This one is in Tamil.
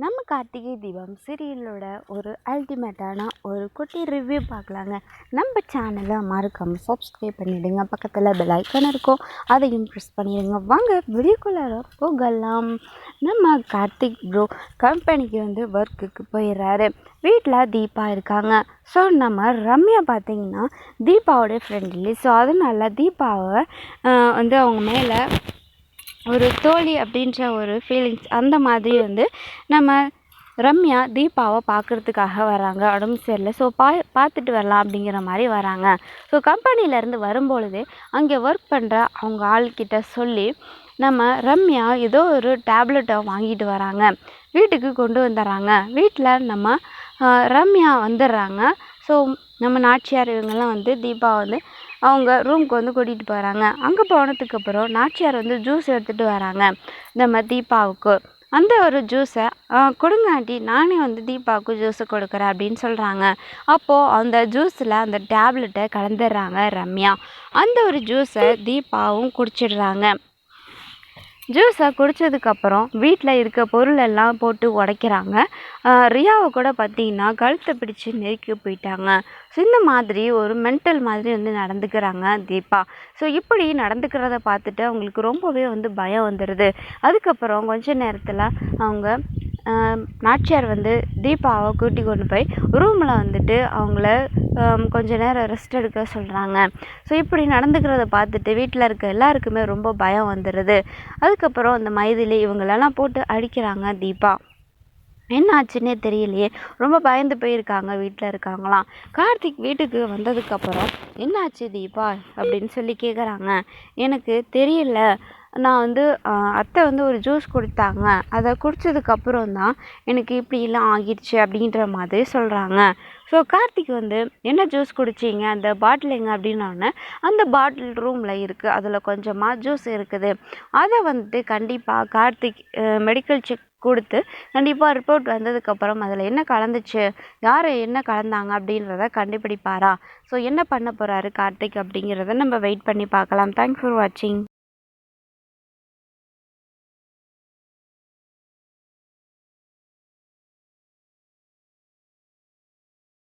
நம்ம கார்த்திகை தீபம் சீரியலோட ஒரு அல்டிமேட்டான ஒரு குட்டி ரிவ்யூ பார்க்கலாங்க. நம்ம சேனலை மறக்காமல் சப்ஸ்கிரைப் பண்ணிவிடுங்க. பக்கத்தில் பெல் ஐக்கான் இருக்கும், அதையும் ப்ரெஸ் பண்ணிடுங்க. வாங்க வீடியோக்குள்ளார போகலாம். நம்ம கார்த்திக் ப்ரோ கம்பெனிக்கு ஒர்க்குக்கு போயிடுறாரு. வீட்டில் தீபா இருக்காங்க. ஸோ நம்ம ரம்யா பார்த்திங்கன்னா தீபாவோடைய ஃப்ரெண்ட்லி. ஸோ அதனால் தீபாவை அவங்க மேலே ஒரு தோழி அப்படின்ற ஒரு ஃபீலிங்ஸ் அந்த மாதிரி நம்ம ரம்யா தீபாவை பார்க்குறதுக்காக வராங்க. உடம்பு சரியில்லை, ஸோ பார்த்துட்டு வரலாம் அப்படிங்கிற மாதிரி வராங்க. ஸோ கம்பெனிலேருந்து வரும்பொழுதே அங்கே ஒர்க் பண்ணுற அவங்க ஆள்கிட்ட சொல்லி நம்ம ரம்யா ஏதோ ஒரு டேப்லெட்டை வாங்கிட்டு வராங்க. வீட்டுக்கு கொண்டு வந்துடுறாங்க. வீட்டில் நம்ம ரம்யா வந்துடுறாங்க. ஸோ நம்ம நாச்சியார் இவங்கெல்லாம் தீபா அவங்க ரூமுக்கு கூட்டிகிட்டு போகிறாங்க. அங்கே போனதுக்கப்புறம் நாச்சியார் ஜூஸ் எடுத்துகிட்டு வராங்க நம்ம தீபாவுக்கு. அந்த ஒரு ஜூஸை கொடுங்க ஆண்டி, நானே தீபாவுக்கு ஜூஸை கொடுக்குறேன் அப்படின்னு சொல்கிறாங்க. அப்போது அந்த ஜூஸில் அந்த டேப்லெட்டை கலந்துடுறாங்க ரம்யா. அந்த ஒரு ஜூஸை தீபாவும் குடிச்சிடுறாங்க. ஜூஸை குடித்ததுக்கப்புறம் வீட்டில் இருக்க பொருளெல்லாம் போட்டு உடைக்கிறாங்க. ரியாவை கூட பார்த்திங்கன்னா கழுத்தை பிடிச்சி நெருக்கி போயிட்டாங்க. ஸோ இந்த மாதிரி ஒரு மென்டல் மாதிரி நடந்துக்கிறாங்க தீபா. ஸோ இப்படி நடந்துக்கிறத பார்த்துட்டு அவங்களுக்கு ரொம்பவே பயம் வந்துடுது. அதுக்கப்புறம் கொஞ்ச நேரத்தில் அவங்க நாச்சியார் தீபாவை கூட்டி கொண்டு போய் ரூமில் அவங்கள கொஞ்ச நேரம் ரெஸ்ட் எடுக்க சொல்கிறாங்க. ஸோ இப்படி நடந்துக்கிறத பார்த்துட்டு வீட்டில் இருக்க எல்லாருக்குமே ரொம்ப பயம் வந்துடுது. அதுக்கப்புறம் அந்த மைதிலி இவங்களெல்லாம் போட்டு அடிக்கிறாங்க தீபா. என்ன ஆச்சுன்னே தெரியலையே, ரொம்ப பயந்து போயிருக்காங்க வீட்டில் இருக்காங்களாம். கார்த்திக் வீட்டுக்கு வந்ததுக்கப்புறம் என்னாச்சு தீபா அப்படின்னு சொல்லி கேட்குறாங்க. எனக்கு தெரியல, நான் அத்தை ஒரு ஜூஸ் கொடுத்தாங்க, அதை குடித்ததுக்கப்புறம் தான் எனக்கு இப்படிலாம் ஆகிடுச்சு அப்படின்ற மாதிரி சொல்கிறாங்க. ஸோ கார்த்திக் என்ன ஜூஸ் குடிச்சிங்க, அந்த பாட்டில் எங்கே அப்படின்னோடனே அந்த பாட்டில் ரூமில் இருக்குது, அதில் கொஞ்சமாக ஜூஸ் இருக்குது. அதை கண்டிப்பாக கார்த்திக் மெடிக்கல் செக் கொடுத்து கண்டிப்பாக ரிப்போர்ட் வந்ததுக்கப்புறம் அதில் என்ன கலந்துச்சு, யார் என்ன கலந்தாங்க அப்படின்றத கண்டுபிடிப்பாரா. ஸோ என்ன பண்ண போகிறாரு கார்த்திக் அப்படிங்கிறத நம்ம வெயிட் பண்ணி பார்க்கலாம். தேங்க்ஸ் ஃபார் வாட்சிங்.